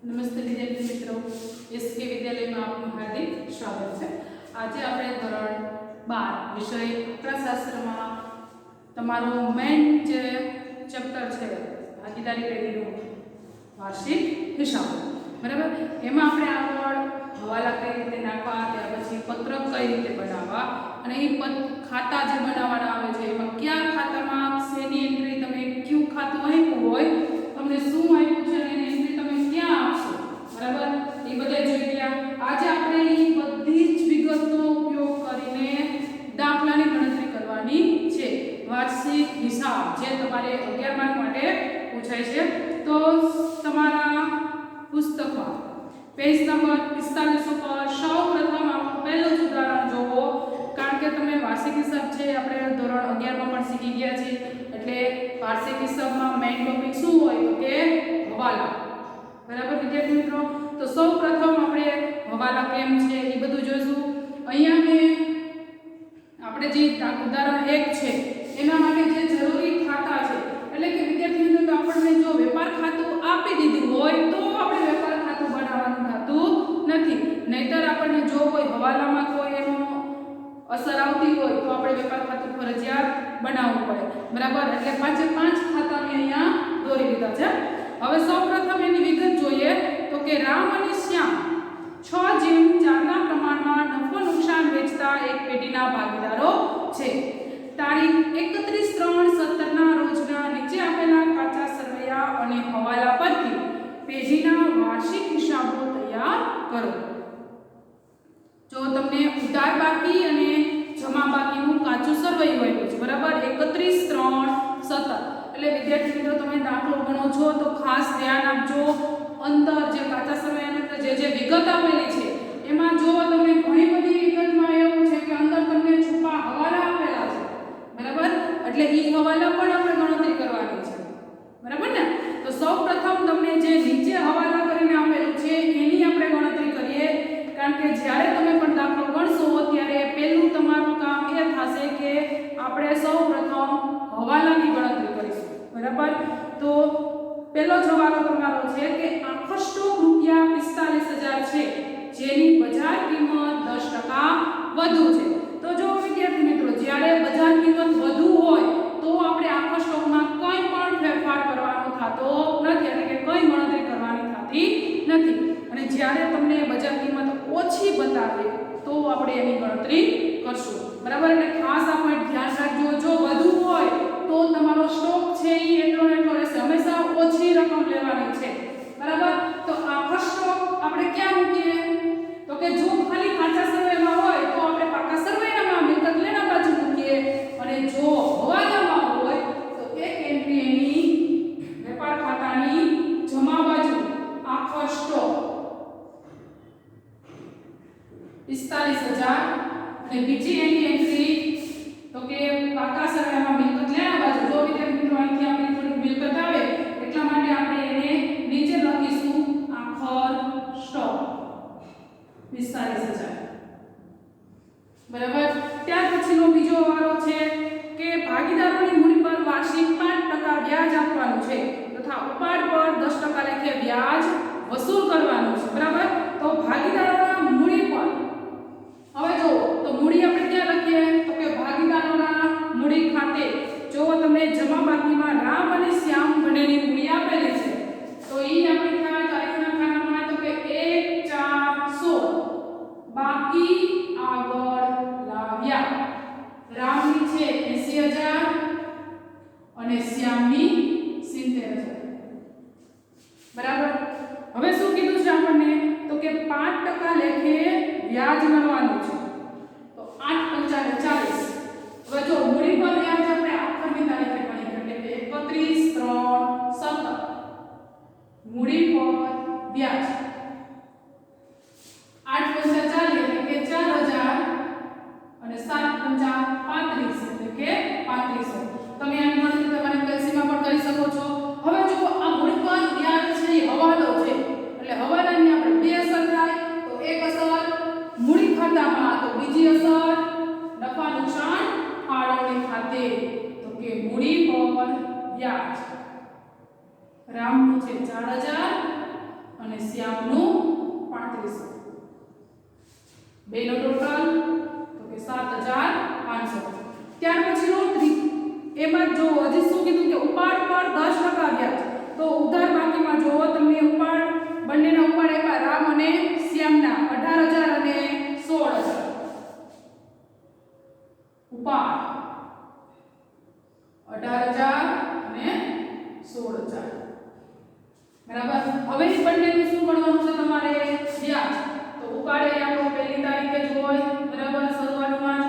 નમસ્તે વિદ્યાર્થી મિત્રો, એસકે વિદ્યાલયમાં આપનું હાર્દિક સ્વાગત છે। આજે આપણે ધોરણ 12 વિષય અર્થશાસ્ત્રમાં તમારું મેઇન જે ચેપ્ટર છે ભાગીદારી પેઢીનું વાર્ષિક હિસાબ, બરાબર। એમાં આપણે આગળ હવાલા કઈ રીતે નાખવા, ત્યાર પછી પત્રક કઈ રીતે બનાવવા અને એ ખાતા જે બનાવવાના આવે છે એમાં કયા ખાતામાં શેની એન્ટ્રી, તમે કયું ખાતું આપ્યું હોય, તમને શું આપ્યું છે અને એની એન્ટ્રી તમે ક્યાં આપશો, બરાબર, એ બધા જોઈ ગયા। આજે આપણે એ બધી જ વિગતનો ઉપયોગ કરીને દાખલાની ગણતરી કરવાની છે, વાર્ષિક હિસાબ જે તમારે 11 માર્ક માટે પૂછાય છે। તો તમારા પુસ્તકમાં પેજ નંબર 45 ઉપર સૌપ્રથમ પહેલું જ ઉદાહરણ જોવો, કારણ કે તમે વાર્ષિક હિસાબ છે આપણે ધોરણ 11 માં પણ શીખી ગયા છીએ, એટલે વાર્ષિક હિસાબમાં મેઇન ટોપિક શું હોય તો કે હવાલા, બરાબર વિદ્યાર્થી મિત્રો। તો સૌપ્રથમ આપણે હવાલા કેમ છે એ બધું જોઈશું। અહીંયા આપણે જે ઉદાહરણ 1 છે એના માટે જે જરૂરી ખાતા છે, એટલે કે વિદ્યાર્થી મિત્રો આપણને જો વેપાર ખાતું આપી દીધું હોય તો આપણે વેપાર ખાતું બનાવવાનું થતું નથી, નહીતર આપણને જો કોઈ હવાલામાં કોઈ એનો અસર આવતી હોય તો આપણે વેપાર ખાતું ફરજિયાત બનાવવું પડે, બરાબર। એટલે 5 ખાતા મેં અહીંયા દોરી લીધા છે। હવે સૌપ્રથમ એની વિગત જોઈએ તો કે રામ અને શ્યામ 6:4 ના પ્રમાણમાં નફો નુકસાન વેચતા એક પેઢીના ભાગીદારો છે। તારીખ 31/3/17 ના રોજના નીચે આપેલા કાચા સરવૈયા અને હવાલા પરથી પેઢીના વાર્ષિક હિસાબો તૈયાર કરો। જો તમને ઉધાર બાકી અને જમા બાકીનું કાચું સરવૈયું આપ્યું છે, બરાબર, 31/3/17, એટલે વિદ્યાર્થી મિત્રો તમે દાખલો ગણો છો તો ખાસ ધ્યાન આપજો, અંદર જે કાચા સરવૈયાની અંદર જે વિગત આપેલી છે એમાં જો તમે ઘણી બધી વિગતમાં એવું છે કે અંદર તમને છુપા હવાલા આપેલા છે, બરાબર, એટલે ઈ હવાલા પણ આપણે ગણતરી કરવાની છે, બરાબર ને। તો સૌપ્રથમ તમને જે નીચે હવાલા કરીને આપેલું છે એની આપણે ગણતરી કરીએ, કારણ કે જ્યારે તમે પણ દાખલો ગણશો ત્યારે પહેલું તમારું કામ એ થશે કે આપણે સૌપ્રથમ હવાલાની ગણતરી કરીશું, બરાબર। તો પહેલો જ હવાલો તમારો છે કે આખો સ્ટોક ₹45,000 છે, જેની બજાર કિંમત 10% વધુ છે। તો જો વિદ્યાર્થી મિત્રો જ્યારે બજાર કિંમત વધુ હોય તો આપણે આખો સ્ટોકમાં કોઈ પણ ફેરફાર કરવાનો થતો નથી, એટલે કે કોઈ ગણતરી કરવાની થતી નથી, અને જ્યારે તમને બજાર કિંમત ઓછી બતાવે તો આપણે એની ગણતરી કરશું, બરાબર। એટલે ખાસ આપણે ધ્યાન રાખજો, જો વધુ હોય તો તમારો સ્ટોક છે એ એટલો રહેશે, હંમેશા ઓછી રકમ લેવાની છે, બરાબર। તો આખો સ્ટોક આપણે ક્યાં મૂકીએ તો કે જો ખાલી કાચા સરવૈયામાં હોય તો આપણે પાકા સરવૈયામાં મિલકત લેના બાજુ મૂકીએ, અને જો હવાલામાં હોય તો એક એન્ટ્રી એની વેપાર ખાતાની જમા બાજુ આખો સ્ટોક 45,000 અને બીજી એની એન્ટ્રી તો કે પાકા સરવૈયામાં મિલકત લેના બાજુ, જો વિદ્યાર્થી મિત્રો અહીંથી આપણે થોડી મિલકત આવે એટલા માટે આપણે એને નીચે લખીશું આખર સ્ટોક 45,000, બરાબર। ત્યાર પછીનો બીજો વારો છે કે ભાગીદારોની મૂડી પર વાર્ષિક 5% વ્યાજ આપવાનું છે તથા ઉપાડ પર 10% લેખે વ્યાજ વસૂલ કરવાનું છે, બરાબર। તો ભાગીદારોના મૂડી પર હવે જો તો મૂડી આપણે ક્યાં લખીએ તો કે ભાગીદારોના મૂડી ખાતે જો તમને જમા બાકીમાં રામ અને શ્યામ બંનેની મૂડી આપેલી છે તો ઈ આપણી થાય તારીખના ખાનામાં તો કે 1/4/16 બાકી આગળ લાવ્યા, રામની છે 80,000 અને શ્યામની 70,000, બરાબર। હવે શું કીધું છે આપણને તો કે 5% લેખે વ્યાજ મળવાનું છે, તો 8×5 = 40। હવે જો મૂડી પર વ્યાજ આપણે આખરની તારીખે ગણી, એટલે કે 31/3/17 મૂડી પર વ્યાજ 8×5 એટલે કે 4,000 અને 7×5 એટલે કે 3500, તમે આની ગણતરી તમારી પેન્સિલમાં પણ કરી શકો છો। હવે જો આ મૂડી પર વ્યાજ છે એ હવાલો છે, એટલે હવાલાની આપણે બે અસર થાય, તો એક અસર મૂડી ખાતામાં, તો બીજી અસર નફા નુકસાન ફાળવણી ખાતે, તો કે મૂડી પર વ્યાજ રામનું છે 4,000 અને શ્યામનું 3500. બેનો ટોટલ તો કે 7500. ત્યાર પછીનો એમાં જો હજી શું કીધું કે ઉપાડ પર 10% વ્યાજ. તો ઉધાર બાકીમાં જો તમને ઉપાડ બંનેના ઉપાડ આપ્યા રામ અને શ્યામના 18000 અને 16000. ઉપાડ 18000 અને 16000. બરાબર. હવે એ બંનેનું શું ગણવાનું છે તમારે? વ્યાજ. તો ઉપાડ એ આપણો પહેલી તારીખે જ હોય, બરાબર, શરૂઆતમાં જ,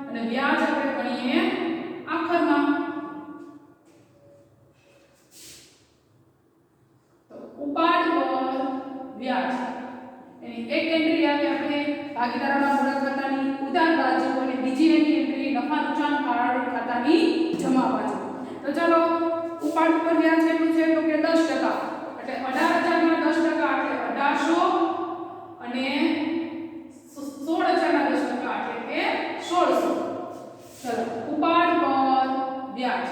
અને વ્યાજ આપણે ગણીએ આખરમાં. તો ઉપાડ પર વ્યાજ એની એક એન્ટ્રી આવે આપણે ભાગીદારોના મૂળક ખાતાની ઉધાર બાજુ અને બીજી એન્ટ્રી નફા નુકસાન ફાળવણી ખાતાની જમા બાજુ. તો ચાલો ઉપાડ પર વ્યાજ કેટલું છે? તો કે 10%. એટલે 18000 માં 10% એટલે 1800 અને 16000 ના 10% એટલે કે 1600. ચલો ઉપાડ પર વ્યાજ.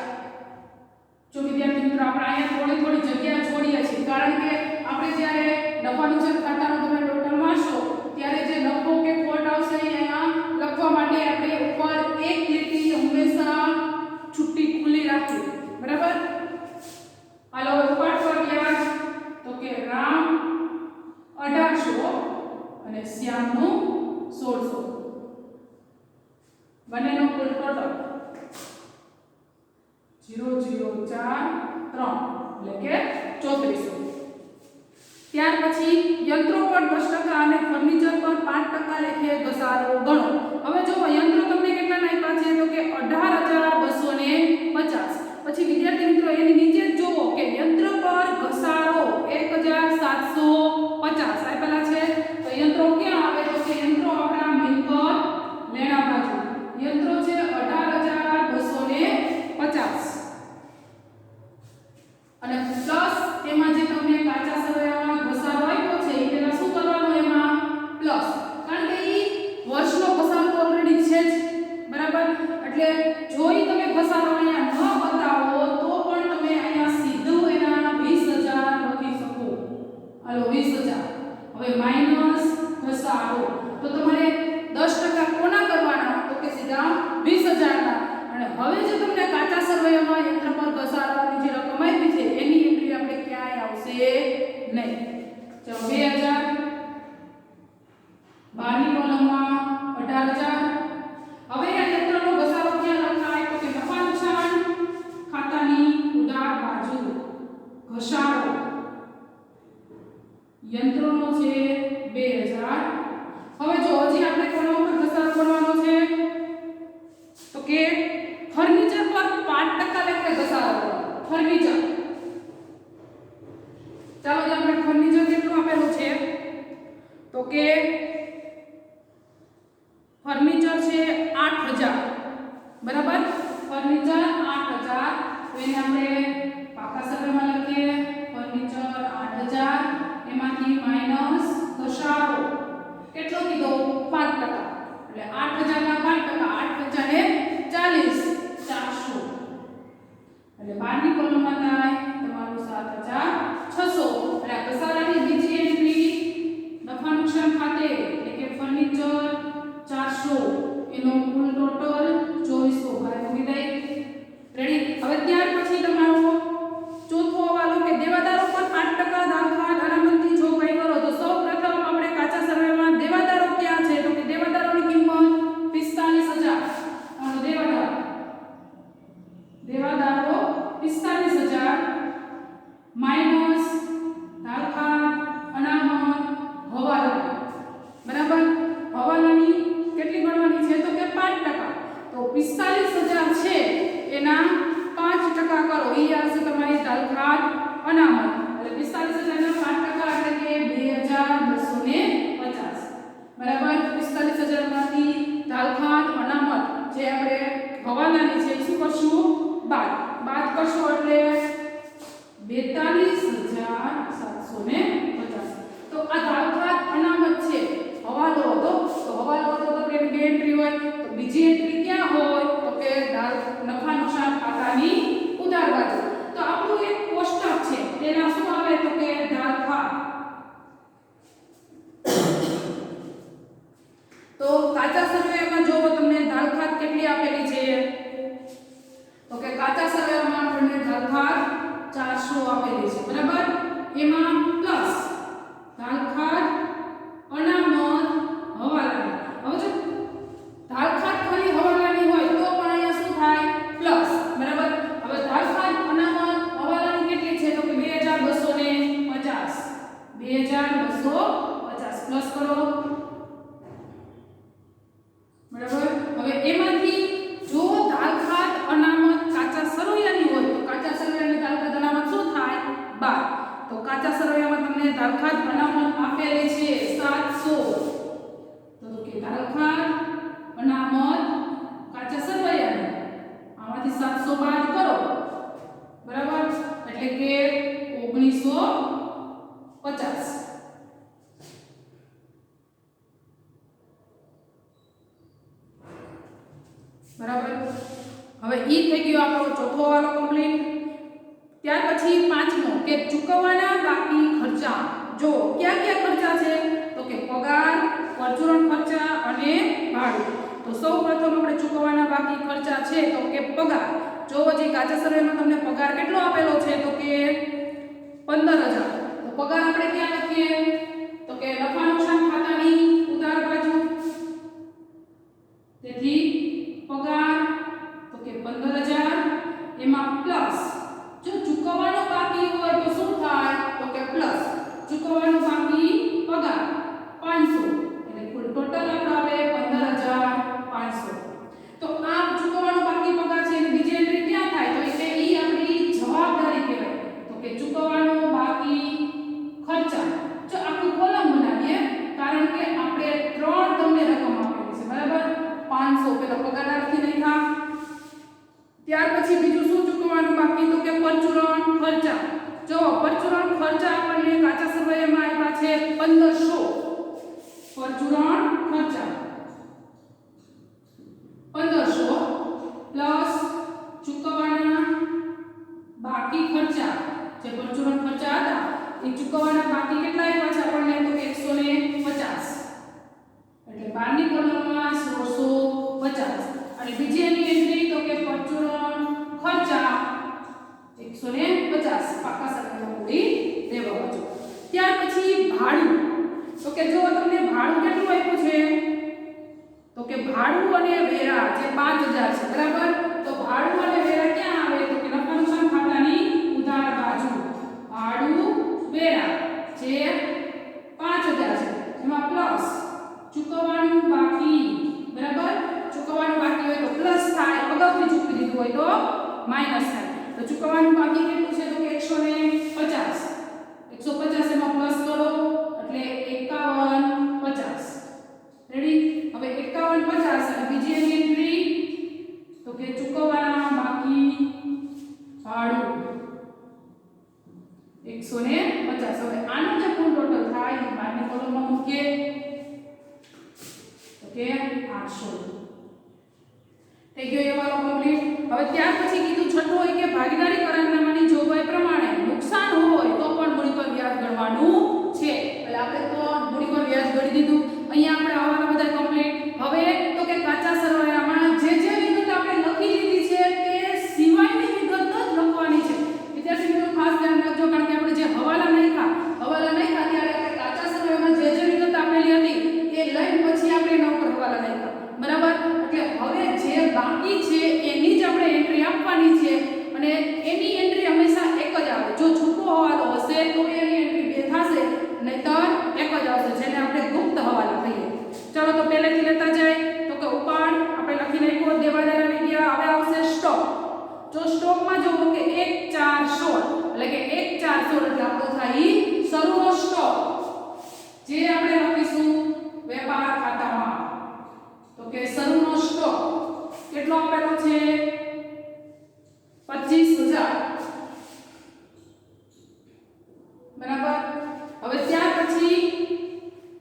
જો વિદ્યાર્થી મિત્રો આપણે અહીંયા થોડી જગ્યા છોડીએ છીએ, કારણ કે આપણે જ્યારે નફા નુકસાન ખાતાનો તમે ટોટલ વાંચો ત્યારે જે નફો કે ખોટ આવશે અહીંયા લખવા માટે આપણે ઉપર એક લીટી હંમેશા છૂટી ખુલ્લી રાખવી. બરાબર. હાલો ઉપાડ પર વ્યાજ તો કે રામ 1800 અને શ્યામનું 1600. બંનેનો કુલ ટોટલ 0043 એટલે કે 3400. ત્યાર પછી યંત્રો પર 10% અને ફર્નિચર પર 5% લેખે ઘસારો ગણો. હવે જો યંત્રો તમને કેટલા આપ્યા છે? તો કે 18250. પછી વિદ્યાર્થી મિત્રો એની નીચે જુઓ કે યંત્ર પર ઘસારો 1750 આપેલા છે. તો યંત્રો ક્યાં આવે? તો કે યંત્રો આપણા મિલકત લેણા બાજુ. યંત્રો છે 18250 અને પ્લસ એમાં જે તમને કાચા સરવૈયામાં ઘસારો આપ્યો છે એ પેલા શું કરવાનો? એમાં પ્લસ, કારણ કે ઈ વર્ષનો ઘસારો તો ઓલરેડી છે જ. બરાબર. એટલે જો ઈ તમે ઘસારો અહીંયા ન બતાવો તો પણ તમે અહીંયા સીધું એના 20000 લખી શકો. હાલો 20000. હવે માઈનસ ઘસારો તો તમારે 10% કોના કરવાના? તો કે સીધા 20000 ના. અને હવે જો તમને કાચા સરવૈયામાં યંત્ર પર ઘસારાની જે રકમ આપી છે એની એન્ટ્રી આપણે ક્યાંય આવશે નહીં. ચલો 2000. બહારની કોલમમાં 18000. હવે આ યંત્રનો ઘસારો ક્યાં લખાય? તો કે નફા નુકસાન ખાતાની ઉધાર બાજુ. ઘસારો યંત્રનો છે 2000. હવે જો હજી આપણે કોના ઉપર ઘસારો કરવાનો છે? તો કે ફર્નિચર પર 5% લેખે ઘસારો કરવાનો. ફર્નિચર. ચાલો જે આપણે ફર્નિચર કેટલું આપેલું છે? તો કે ફર્નિચર છે 8000. બરાબર. ફર્નિચર 8000. તો એને આપણે પાકા સરવાળામાં લખીએ. ફર્નિચર 8000 એમાંથી માઈનસ ઘસારો કેટલો કીધો? 5%. એટલે 8000 ના 5%, 8000 ને 40, 400. એટલે બહારની કોલમમાં થાય તમારું 7600. એટલે આ ઘસારાની બીજી એન્ટ્રી નફા નુકસાન ખાતે એટલે કે ફર્નિચર 400 એનો કુલ ટોટલ 2400 ભાઈ મૂકી દઈ. રેડી. હવે ત્યાર પછી તમારો ચોથો હવાલો કે દેવાદારો પર 5% દાખલા અનામતની જોગવાઈ કરો. તો સૌપ્રથમ આપણે કાચા સરવૈયામાં દેવાદારો ક્યાં છે? તો કે દેવાદારોની કિંમત 45000. આનો દેવાદારો 45000 માઈનસ દાખલા અનામત હવાલો. બરાબર. હવાલાની કેટલી ગણવાની છે? તો કે 5%. તો 45000 છે એના 5% કરો. એ આવશે તમારી દાખલા અનામત. એટલે 45000 ના 5% એટલે કે 2250. બરાબર. 45000 માંથી દાખલા અનામત જે આપણે હવાલાની છે શું કરશું? બાદ કરશો એટલે 42750. તો આ દાખલા અનામત છે. હવાલો હતો તો હવાલો હતો તો કે બે એન્ટ્રી હોય. તો બીજી એન્ટ્રી ક્યાં હોય? તો કે નફા નુકસાન ખાતાની ઉધાર બાજુ. તો આપણું એક કોષ્ટક છે તેના શું આવે? તો કે દાખલા આપેલી છે તો કે કાચા સરવૈયામાં આપણને દાળ-ભાત 400 આપેલી છે બરાબર એમાં પ્લસ દાળ-ભાત અનામત હવાલાની હવે જો દાળ-ભાત ખાલી હવાલાની હોય તો પણ અહીંયા શું થાય પ્લસ બરાબર હવે દાળ-ભાત અનામત હવાલાની કેટલી છે તો કે 2250 પ્લસ કરો બરાબર હવે એમાંથી જો દાળ-ભાત અનામત કાચા સરવૈયાની હોય તો કાચા સરવૈયાની દાળ-ભાત અનામત શું થાય 12 તો કાચા સરવૈયામાં તમને દાળ-ભાત અનામત આપેલી છે 700 તો કે દાળ-ભાત અનામત કાચા સરવૈયાની આમાંથી 700 બાદ કરો બરાબર એટલે કે 1950 બરાબર હવે ઈ થઈ ગયો આપણો ચોથો વાળો કમ્પ્લીટ ત્યાર પછી પાંચમો કે ચૂકવવાના બાકી ખર્ચા જો કયા કયા ખર્ચા છે તો કે પગાર પરચુરણ ખર્ચા અને ભાડું તો સૌપ્રથમ આપણે ચૂકવવાના બાકી ખર્ચા છે તો કે પગાર જો જે કાચા સરવૈયામાં તમને પગાર કેટલો આપેલો છે તો કે 15000 તો પગાર આપણે ક્યાં લખીએ તો કે નફા નુકસાન ખાતાની ઉધાર બાજુ તેથી પગાર તો કે 15000 એમાં પ્લસ જો ચૂકવવાનો બાકી હોય તો શું થાય તો કે પ્લસ ચૂકવવાનો બાકી પગાર 500 એટલે કુલ ટોટલ આપણો આવે 15500 તો આ ચૂકવવાનો બાકી પગાર છે એની બીજી એન્ટ્રી ક્યાં થાય તો એટલે ઈ આપણી જવાબદારી કહેવાય તો કે ચૂકવવાનો બાકી ખર્ચા જો આખું કોલમ બનાવીએ કારણ કે આપણે ત્રણ તમને રકમ આપેલી છે બરાબર 500 પેલો પગાર લખી નાખ્યા ત્યાર પછી બીજું શું ચૂકવવાનું બાકી તો કે પરચુરણ ખર્ચા જો પરચુરણ ખર્ચા આપણને કાચા સરવૈયામાં આપ્યા છે 1500 પરચુરણ ખર્ચા 1500 પ્લસ ચૂકવવાના બાકી ખર્ચા જે પરચુરણ ખર્ચા હતા એ ચૂકવવાના બાકી કેટલા આપ્યા છે આપણને તો કે 150 એટલે 12 ની કોલમમાં 1650 અને બીજી એની એન્ટ્રી તો કે પરચુરણ ખર્ચા 150 પાકા સરવૈયા પૂરી દેવા બાજુ ત્યાર પછી ભાડું તો કે જો તમને ભાડું કેટલું આપ્યું છે તો કે ભાડું અને વેરા જે 5000 છે બરાબર તો ભાડું અને વેરા ક્યાં આવે તો કે નફા નુકસાન ખાતાની ઉધાર બાજુ ભાડું વેરા જે 5000 છે એમાં પ્લસ ચૂકવવાનું બાકી બરાબર ચૂકવવાનું બાકી હોય તો પ્લસ થાય અગાઉથી ચૂકવી દીધું હોય તો માઈનસ થાય તો ચૂકવવાનું બાકી કેટલું છે તો કે 150 એમાં પ્લસ કરો એટલે 5150 રેડી હવે 5150 અને બીજી એની એન્ટ્રી તો કે ચૂકવવાના બાકી ભાડું 150 હવે આનો જે કુલ ટોટલ થાય એ બારની કોલમમાં મૂકીએ તો કે 800 થઈ ગયો એ વાળો કમ્પ્લીટ હવે ત્યાર પછી કીધું છઠ્ઠો હોય કે ભાગીદારી કરારનામાની જોગવાઈ પ્રમાણે નુકસાન હોય તો પણ મૂડી પર વ્યાજ ગણવાનું છે એટલે આપણે તો મૂડી પર વ્યાજ ગણી દીધું અહીંયા આપણે આવા બધા કમ્પ્લીટ હવે તો કે કાચા સરવૈયામાં જે વિગત આપણે લખી લીધી છે તે સિવાયની વિગત જ લખવાની છે વિદ્યાર્થી મિત્રો ખાસ ધ્યાન રાખજો કારણ કે આપણે જે હવાલા નાખ્યા ત્યારે આપણે કાચા સરવૈયામાં જે વિગત આપેલી હતી એ લઈને પછી આપણે એના ઉપર હવાલા નાખ્યા બરાબર એટલે હવે જે બાકી છે એની જ આપણે એન્ટ્રી આપવાની છે અને એની એન્ટ્રી હંમેશા એક જ આવે જો છૂટો હવાલો હશે તો એની એન્ટ્રી બે થશે નહીતર એક જ આવશે જેને આપણે ગુપ્ત હવાલા કહીએ ચલો તો પહેલેથી લેતા જાય તો કે ઉપાડ આપણે લખી નાખ્યો દેવાદાર આવી ગયા હવે આવશે સ્ટોક જો સ્ટોકમાં જોવો કે 1416 એટલે કે 1416 એટલે આપણો થાય શરૂનો સ્ટોક જે આપણે લખીશું વેપાર ખાતામાં તો કે શરૂનો સ્ટોક કેટલો આપેલો છે 25000 બરાબર હવે ત્યાર પછી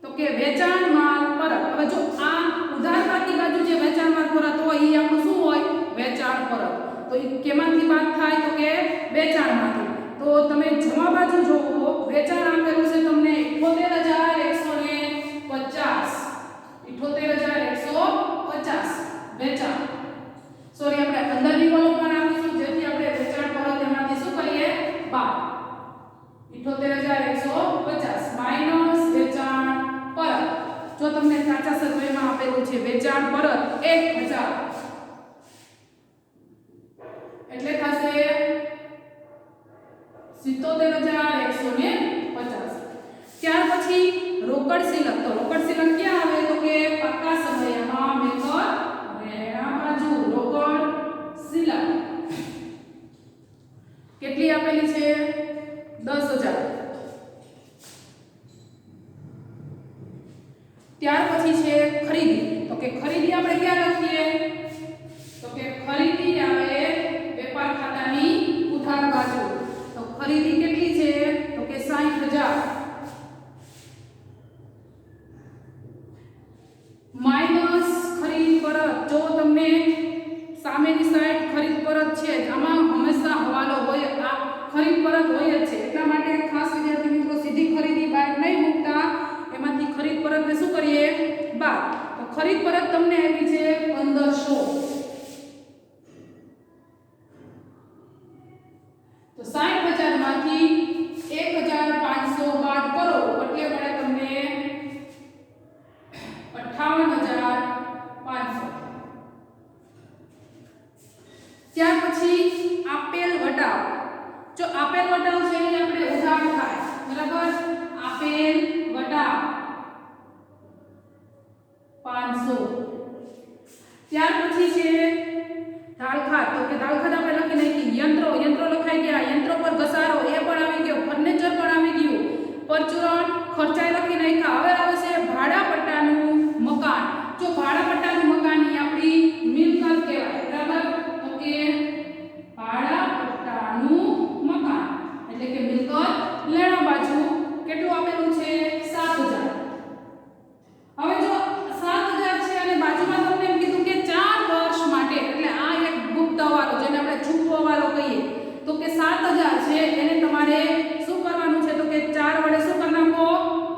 તો કે વેચાણ માલ પરત હવે જો આ ઉધાર બાકી બાજુ જે વેચાણ માલ પરત હોય એ આપણું શું હોય વેચાણ પરત તો એ કેમાંથી બાદ થાય તો કે વેચાણમાંથી તો તમે જમા બાજુ જોવો વેચાણ આપેલું છે તમને 78150 78150 વેચાણ 78,150 માઈનસ વેચાણ પરત. જો તમને કાચા સરવૈયામાં આપેલું છે વેચાણ પરત 1000 એટલે થશે 77,150. ત્યાર પછી રોકડ શિલક. તો રોકડ શિલક ક્યાં આવે તો કે પાકા સરવૈયામાં મિલકત રેણા બાજુ રોકડ શિલક કેટલી આપેલી છે 10,000. ત્યાર પછી છે ખરીદી. તો કે ખરીદી આપણે ક્યાં લખીએ તો કે ખરીદી આવે વેપાર ખાતાની ઉધાર બાજુ. તો ખરીદી કેટલી છે તો કે 60,000 માઈનસ ખરીદ પરત. જો તમને સામેની સાઈડ ખરીદ પરત છે આમાં હંમેશા હવાલો હોય, આ ખરીદ પરત હોય જ છે. એટલા માટે ખાસ વિદ્યાર્થી મિત્રો સીધી ખરીદી બહાર નહીં મૂકતા, એમાંથી ખરીદ પરતને શું કરીએ બાદ. તો ખરીદ પરત તમને આવી છે 1500. તો 60,000 માંથી 1,500 બાદ કરો એટલે મળે તમને 58,500. ત્યાર પછી આપેલ વટાવ. જો આપેલ વટાવ છે એ આપણે ઉધાર થાય બરાબર. આપેલ વટાવ 500. ત્યાર પછી છે દાળખાત. તો કે દાળખાત આપણે લખી નાખી. યંત્રો લખાઈ ગયા, યંત્રો પર ઘસારો એ પણ આવી ગયો, ફર્નિચર પણ આવી ગયું, પરચુરણ ખર્ચાય લખી નાખ્યા. હવે આવે છે ભાડા પટ્ટાનું મકાન. જો ભાડા પટ્ટાનું મકાન એ આપણી મિલકત કહેવાય બરાબર. તો કે ભાડા પટ્ટાનું મકાન એટલે કે મિલકત લેણા બાજુ કેટલું આપેલું છે 7,000. હવે જો 7,000 છે અને બાજુમાં તમને એમ કીધું કે 4 વર્ષ માટે, એટલે આ એક ગુપ્ત હવાલો જેને આપણે છુપો હવાલો કહીએ. તો કે 7,000 છે એને તમારે શું કરવાનું છે તો કે 4 વડે શું કરી નાખો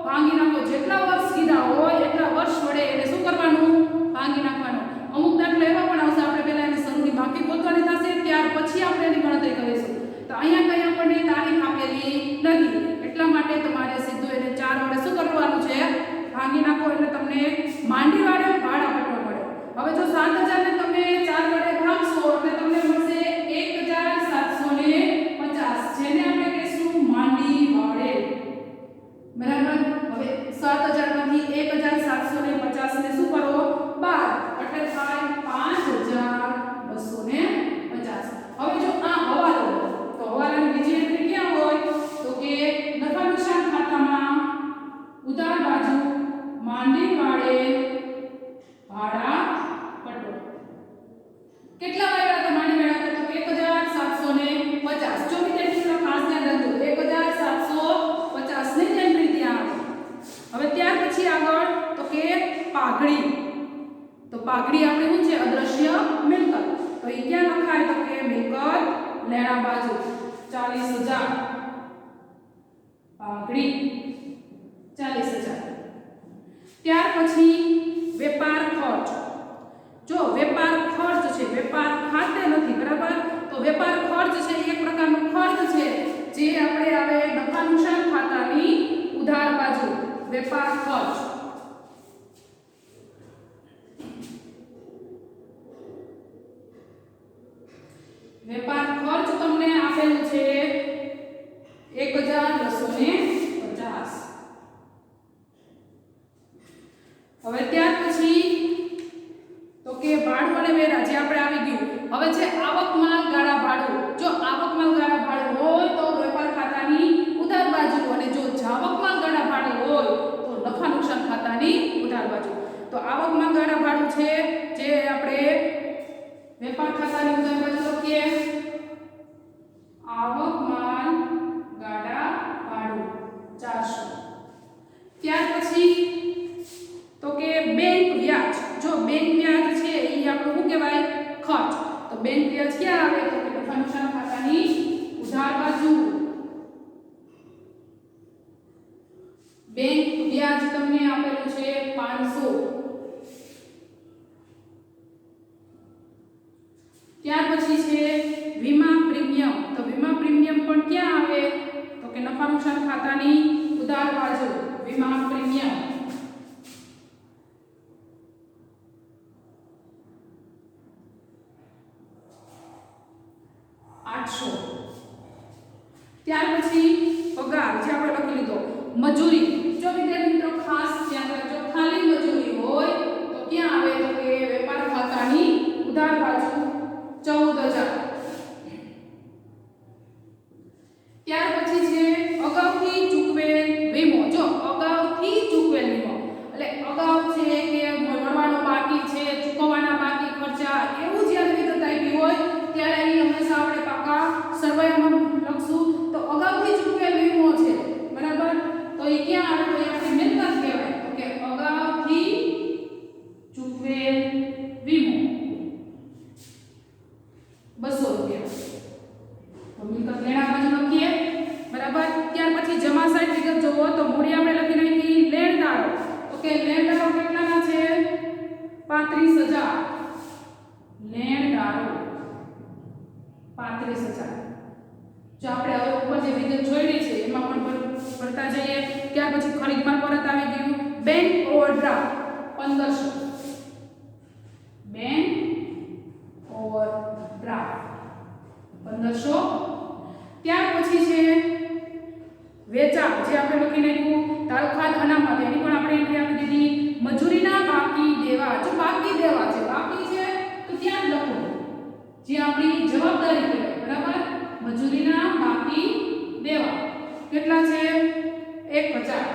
ભાંગી નાખો. જેટલા વર્ષ કીધા હોય એટલા વર્ષ વડે એને શું કરવાનું ભાંગી નાખવાનું. અમુક દાખલા એવા પણ આવશે, આપણે પહેલા એની શરૂની બાકી ગોતવાની થશે ત્યાર પછી આપણે એની ગણતરી કરીશું. તો અહીંયા કઈ આપણને તારીખ આપેલી નથી, એટલા માટે તમારે સીધું એને 4 વડે શું કરવાનું છે ભાંગી નાખો એટલે તમને માંડી વાળે ભાડા પટ્ટો મળે. હવે જો 7,000 ને તમે 4 વડે ભાગશો એટલે તમને મળશે 1,750 જેને આપણે કહીશું માંડી વાળે બરાબર. હવે 7,000 માંથી 1,750 ને શું કરો બાદ એટલે થાય 5,250. હવે જો આ હવાલો, તો હવાલાની બીજી એન્ટ્રી ક્યાં હોય તો કે નફા નુકસાન ખાતામાં ઉધાર બાજુ માંડી વાળે ભાડા પટ્ટો. કેટલા આવ્યા હતા માંડી વાળા તો 1,750. જો વિદ્યાર્થીઓ ખાસ ધ્યાન રાખજો 1,750 ની એન્ટ્રી ત્યાં આવે. હવે ત્યાર પછી આગળ તો કે પાઘડી. તો પાઘડી આપણે શું છે અદ્રશ્ય મિલકત. તો એ ક્યાં લખાય તો કે મિલકત લેણા બાજુ 40,000. પાઘડી 40,000. ત્યાર પછી વેપાર ખર્ચ. જો વેપાર ખર્ચ છે, વેપાર ખાતે નથી બરાબર. તો વેપાર ખર્ચ છે એક પ્રકારનો ખર્ચ છે જે આપણે આવે નફા નુકસાન ખાતાની ઉધાર બાજુ વેપાર ખર્ચ. વેપાર ખર્ચ તમને આપેલું છે 1,250. હવે ત્યાર પછી તો કે ભાડું અને વેરા જે આપણે આવી ગયું. હવે છે આવક માલ ગાળા ભાડું. જો આવક માલ ગાળા ભાડું હોય તો વેપાર ખાતાની ઉધાર બાજુ, અને જો જાવક માલ ગાળા ભાડું હોય તો નફા નુકસાન ખાતાની ઉધાર બાજુ. તો આવક માલ ગાળા ભાડું છે જે આપણે વેપાર ખાતાની ઉધાર બાજુ લખીએ આવક માલ ગાળા ભાડું 400. ત્યાર પછી તો કે બેંક વ્યાજ. જો બેંક વ્યાજ છે એ આપણું શું કહેવાય ખર્ચ. તો બેંક વ્યાજ ક્યાં આવે તો કે નફા નુકસાન ખાતાની ઉધાર બાજુ. બેંક વ્યાજ તમને આપેલું છે 500. ત્યાર પછી છે વીમા પ્રીમિયમ. તો વીમા પ્રીમિયમ પણ ક્યાં આવે ખાતાની ઉધાર બાજુ વીમા પ્રીમિયમ 800. ત્યાર પછી પગાર જે આપણે લખી લીધો મજૂરી જો વિદ્યાર્થી મિત્રો ખાસ ધ્યાન રાખજો ખાલી મજૂરી હોય તો ક્યાં આવે તો કે વેપાર ખાતાની ઉધાર બાજુ 14000. ત્યાર પછી છે અગાઉથી ચૂકવેલ વીમો જો અગાઉથી ચૂકવેલ વીમો એટલે અગાઉ છે કે મળવાનો બાકી છે ચૂકવવાના બાકી ખર્ચા એવું જ્યારે વિગત આપી હોય ત્યારે અહીં હંમેશા આપણે પાકા સરવૈયામાં લખશું તો અગાઉથી ચૂકવેલ વીમો છે બરાબર તો એ ક્યાં આવે તો આપણે મિલકત કહેવાય તો કે અગાઉથી ચૂકવેલ વીમો 200 રૂપિયા તો મિલકત લેણા બાજુ લખીએ બરાબર. ત્યાર પછી જમા સાઈડ વિગત જોવો તો મૂડી આપણે લખી નાખી લેણદારો તો કે લેણદારો કેટલાના છે 35000 લેણદારો 35000. જો આપણે હવે ઉપર જે વિગત જોઈ છે એમાં પણ ભરતા જઈએ. ત્યાર પછી ખરીદ માલ પરત આવી ગયું બેંક ઓવરડ્રાફ્ટ 1500 બેંક ઓવરડ્રાફ્ટ 1500. ત્યાર પછી છે વેચાણ જે આપણે લખી નાખ્યું તાલખાત અનામત એની પણ આપણે એન્ટ્રી આપી દીધી. મજૂરીના બાકી દેવા જો બાકી દેવા છે બાકી છે તો ત્યાં જ લખો જે આપણી જવાબદારી કહેવાય બરાબર. મજૂરીના બાકી દેવા કેટલા છે 1000.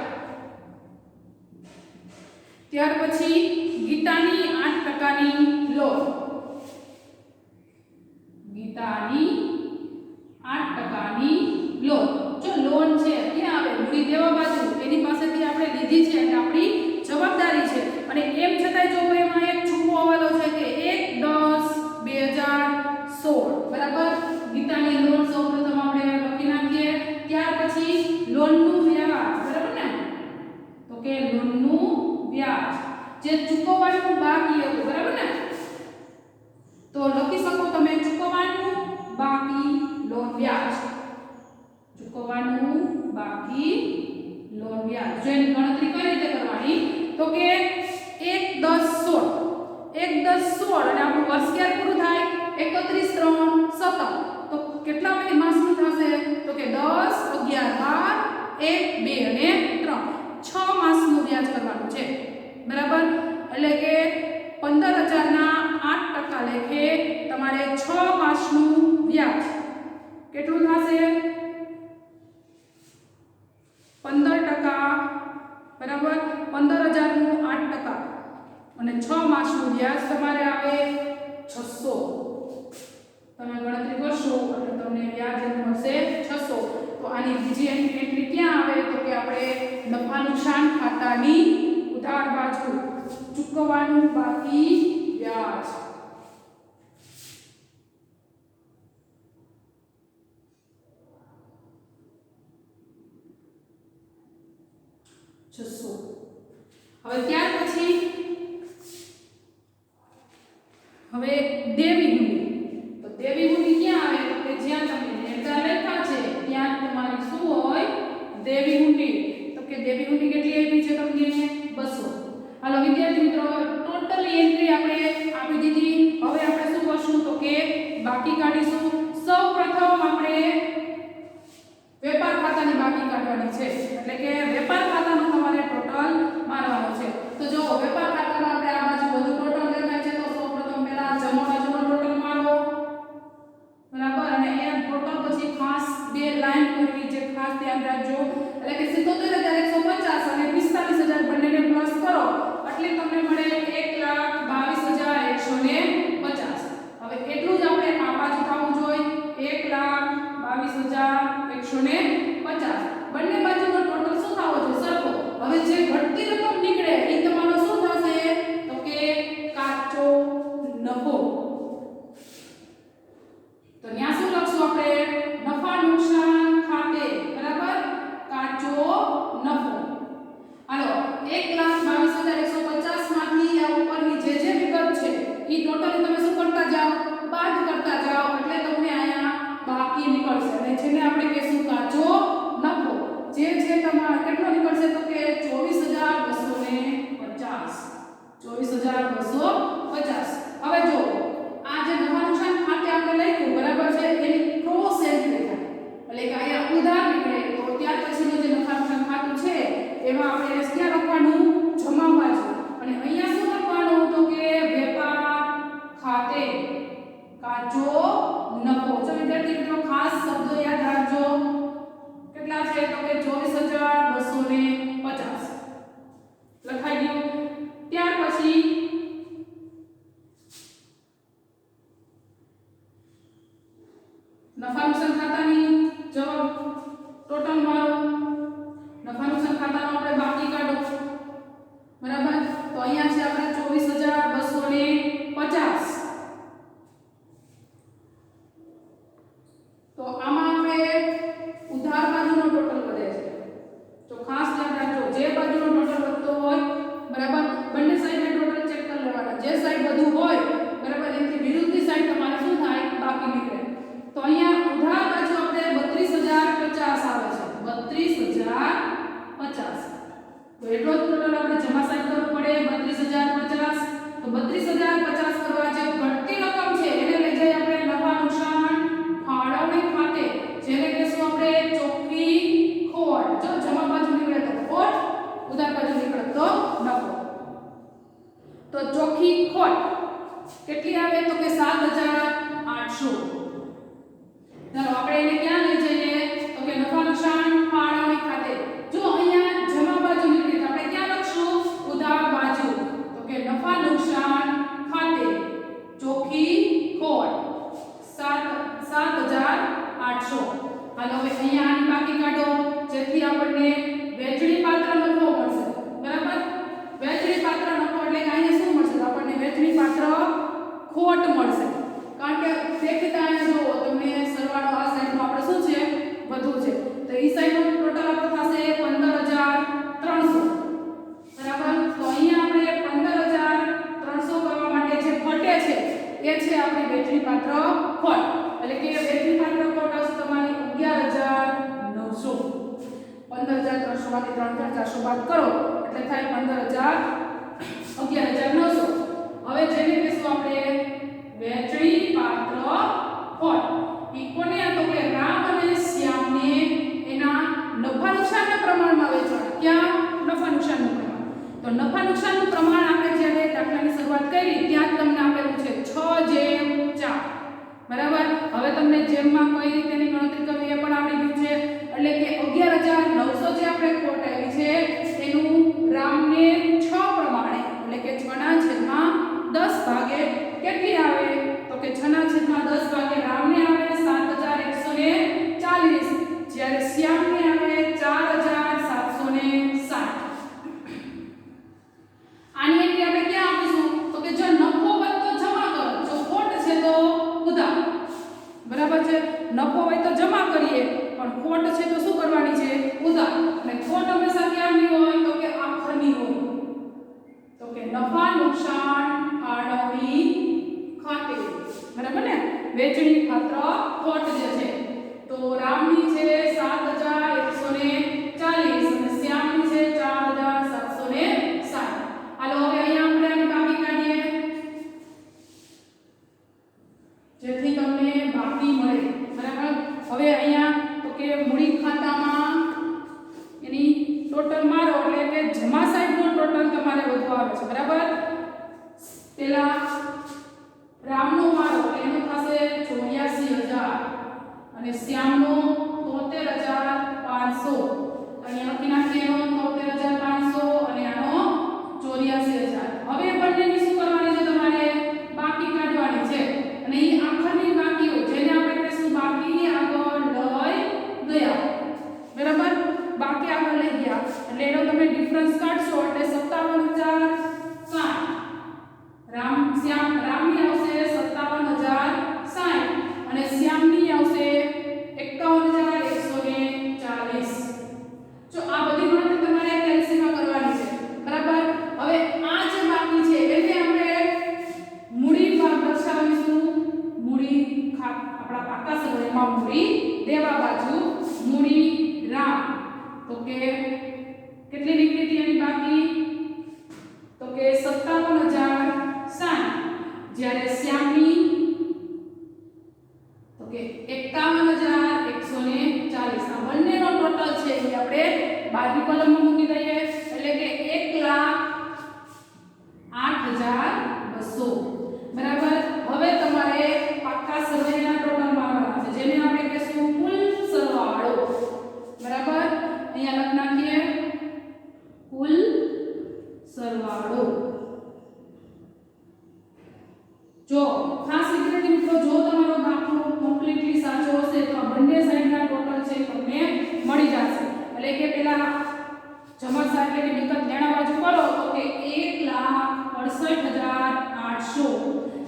ત્યાર પછી ગીતાની 8%ની લોન ગીતાની 8%ની લોન જો લોન છે ક્યાં આવે મૂડી દેવા બાજુ એની પાસેથી આપણે લીધી છે એટલે આપણી જવાબદારી છે અને એમ છતાંય જો એમાં એક છૂપો હવાલો છે કે 1/10/2016 બરાબર. ગીતાની લોન સૌપ્રથમ આપણે લખી નાખીએ. ત્યાર પછી લોનનું વ્યાજ બરાબર ને તો કે લોનનું વ્યાજ જે ચૂકવવાનું બાકી હતું બરાબર ને તો લખી શકો તમે ચૂકવવાનું બાકી લોન વ્યાજ ચૂકવવાનું બાકી લોન વ્યાજ જો એની ગણતરી કઈ રીતે કરવાની તો કે 1/10/16 અને આપણું વર્ષ ક્યારે પૂરું થાય 31/3/17 તો કેટલા માસનું થશે તો કે 10 11 12 1 2 અને 3 6 માસનું વ્યાજ કરવાનું છે બરાબર. એટલે કે 15000 ના 8% લેખે તમારે 6 માસનું વ્યાજ કેટલું થશે 15% બરાબર. 15000 નું 8% અને 6 માસનું વ્યાજ તમારે આવે 600. તમે ગણતરી કરશો એટલે તમને વ્યાજ મળશે 600. તો આની બીજી એન્ટ્રી ક્યાં આવે તો કે આપણે નફા નુકસાન ખાતાની ઉધાર બાજુ ચૂકવવાનું બાકી વ્યાજ 600. હવે ત્યાર પછી હવે દેવી હુંડી તો દેવી હુંડી ક્યાં આવે તો કે જ્યાં તમે લેતા લેખા છે ત્યાં તમારી શું હોય દેવી હુંડી તો કે દેવી હુંડી કેટલી આવી છે તમને 200. હાલો વિદ્યાર્થી મિત્રો ટોટલી એન્ટ્રી આપણે આપી દીધી. હવે આપણે શું કરશું તો કે બાકી કાઢીશું. સૌપ્રથમ આપણે વેપાર ખાતાની બાકી કાઢવાની છે એટલે કે વેપાર ખાતાનો તમારે ટોટલ મારવાનો છે. તો જો વેપાર ખાતામાં આપણે આ બાજુ બધું ટોટલ દેખાય છે તો સૌપ્રથમ પહેલા જમો બાજુનો ટોટલ મારો બરાબર. અને એ ટોટલ પછી ખાસ બે લાઈન કરવી છે ખાસ ધ્યાન રાખજો એટલે કે 77150 અને 45000 બંનેને પ્લસ કરો એટલે તમને મળે 1,22,150. હવે એટલું જ આપણે આ બાજુ થવું જોઈએ 1,22,150. બંને બાજુનો ટોટલ શું થવો જોઈએ સરખો. હવે જે ઘટતી રકમ નીકળે એ તમારો શું થશે એમાં આપણે ક્યાં લખવાનું જમા બાજુ અને અહીંયા શું લખવાનું તો કે વેપાર ખાતે કાચો નફો. જો વિદ્યાર્થી મિત્રો ખાસ શબ્દો યાદ રાખજો. કેટલા છે તો કે 24250 લખાઈ ગયું. ત્યાર પછી નફા નુકસાન ખાતાની જવાબ ટોટલ મારો નફા નુકસાન ખાતાનો આપણે બાકી કાઢો બરાબર. તો અહીંયા છે આપણે 24250. તો આમાં આપણે ઉધાર બાજુનો ટોટલ વધે છે. તો ખાસ ધ્યાન રાખજો જે બાજુનો ટોટલ વધતો હોય બરાબર બંને સાઈડના ટોટલ ચેક કરી લેવાના. જે સાઈડ વધુ હોય બરાબર એની વિરુદ્ધની સાઈડ તમારે શું થાય બાકી નીકળે. તો અહીંયા ઉધાર બાજુ આપણે 32050 આવે છે 32050. તો એટલો જ ટોટલ આપણે જમા સાઈડ કરવું પડે 32050. તો 32050 કરવા જે ઘટતી રકમ છે એને લઈ જઈએ આપણે નફા નુકસાન ફાળવણી ખાતે જેને કહેશું આપણે ચોખ્ખી ખોટ. જો જમા બાજુ નીકળે તો ખોટ ઉધાર બાજુ નીકળે તો નફો. તો ચોખ્ખી ખોટ કેટલી આવે તો કે 7800. ચાલો આપણે એને ક્યાં લઈ જઈએ તો કે નફા નુકસાન ફાળવણી ખાતે. જો અહીંયા જમા બાજુ નીકળી તો આપણે ક્યાં લખશું ઉધાર બાજુ તો કે નફા નુકસાન ખાતે ચોખ્ખી ખોટ 7800. હાલો હવે અહીંયા આની બાકી કાઢો જેથી આપણને વેચણી પાત્ર નફો મળશે બરાબર. વેચણી પાત્ર નફો એટલે કે અહીંયા શું મળશે તો આપણને વેચણી પાત્ર ખોટ મળશે. કારણ કે દેખતા અહીંયા જો તમને સરવાળો આ સાઈડનો આપણે શું છે વધુ છે તો ઈ સાઈડનો ટોટલ આપણો થશે 15300 બરાબર. તો અહીંયા આપણે 15300 કરવા માટે જે ખોટે છે એ છે આપણી વેચણી પાત્ર ખોટ. એટલે કે વેચણી પાત્ર ખોટ આવશે તમારી 11900. 15300 માંથી 3400 બાદ કરો એટલે થાય 11900. હવે જેને કહેશું આપણે વેચણી પાત્ર ખોટ. ઈ કોને તો કે રામ અને શ્યામને એના નફા નુકસાનના પ્રમાણમાં વેચવાના. ક્યાં નફા નુકસાનનું પ્રમાણ. તો નફા નુકસાનનું પ્રમાણ આપણે જ્યારે દાખલાની શરૂઆત કરી ત્યાં જ તમને આપેલું છે 6/4 બરાબર. હવે તમને જેમમાં કઈ રીતેની ગણતરી કરવી એ પણ આવડી ગયું છે. એટલે કે 11900 જે આપણે ખોટ આવી છે એનું રામને 6 પ્રમાણે એટલે કે 6/10 ભાગે કેટલી આવે તો કે 6/10 ભાગે રામને આવે 7140 જ્યારે શ્યામને આવે 4760. આની એન્ટ્રી આપણે ક્યાં આપીશું તો કે જો નફો હોય તો જમા કરો, જો ખોટ છે તો ઉધાર બરાબર છે. નફો હોય તો જમા કરીએ પણ ખોટ છે તો શું કરવાની છે ઉધાર. અને ખોટ હંમેશા ક્યાંની હોય તો કે આખરની હોય તો કે નફા નુકસાન ફાળવણી ખાતે બરાબર ને. વેચણી પાત્ર ખોટ જે છે તો રામની છે 7140 અને શ્યામની છે 4760. હાલો હવે અહીંયા આપણે આની બાકી કાઢીએ જેથી તમને બાકી મળે બરાબર. હવે અહીંયા તો કે મૂડી ખાતામાં એની ટોટલ મારો એટલે કે જમા સાઈડનો ટોટલ તમારે વધુ આવે છે બરાબર. પેલા રામનો મારો એનો થશે 84000 અને શ્યામનો 73500. અહીંયા લખી નાખીએ એનો 73500 અને આનો 84000. હવે બંનેની શું કરવાની છે તમારે બાકી કાઢવાની છે અને ઈ આખરની બાકીઓ જેને આપણે કહીશું બાકી આગળ લઈ ગયા બરાબર. બાકી આગળ લઈ ગયા એટલે એનો તમે ડિફરન્સ કાઢશો એટલે 57060. રામની આવશે 57060 અને શ્યામની આવશે 51140. જો આ બધી ગણતરી તમારે કેલ્સીમાં કરવાની છે બરાબર. હવે આ જે બાકી છે એને આપણે મૂડી ભાગ દર્શાવીશું. મૂડી આપણા પાકા સમયમાં મૂડી દેવા બાજુ મૂડી રામ તો કે કેટલી નીકળી હતી એની બાકી તો કે 57060 જ્યારે શ્યામની તો કે 51140. આ બંનેનો ટોટલ છે એ આપણે બાજુ કોલમમાં મૂકી દઈએ એટલે કે 1,08,200 બરાબર. હવે તમારે પાકા સરવાળાના ટોટલ મારવાના છે જેને આપણે કહીશું કુલ સરવાળો બરાબર. અહીંયા લખ નાખીએ કુલ સરવાળો. જો ખાસ વિદ્યાર્થી મિત્રો જો તમારો દાખલો કમ્પ્લીટલી સાચો હશે તો આ બંને સાઈડના ટોટલ છે તમને મળી જશે. એટલે કે પેલા જમણ સાઈડ એટલે કે વિગત લેણા બાજુ કરો તો કે 1,68,800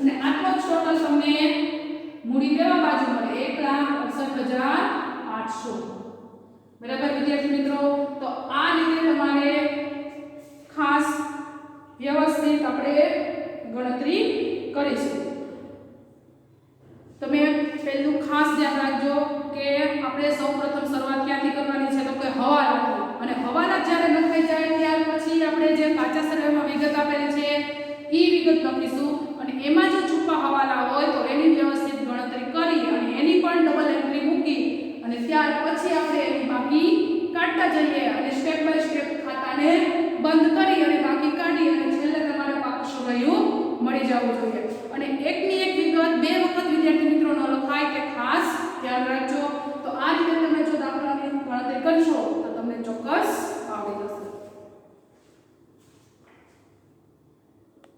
અને આટલો જ ટોટલ તમને મૂડી દેવા બાજુ મળે 1,68,800 બરાબર વિદ્યાર્થી મિત્રો. તો આ રીતે તમારે ખાસ વ્યવસ્થિત આપણે ગણતરી કરીશું. તમે પહેલું ખાસ ધ્યાન રાખજો કે આપણે સૌપ્રથમ શરૂઆત ક્યાંથી કરવાની છે તો કે હવાલાથી. અને હવાલા જ્યારે લખાઈ જાય ત્યાર પછી આપણે જે કાચા સરવાળામાં વિગત આપેલી છે એ વિગત લખીશું.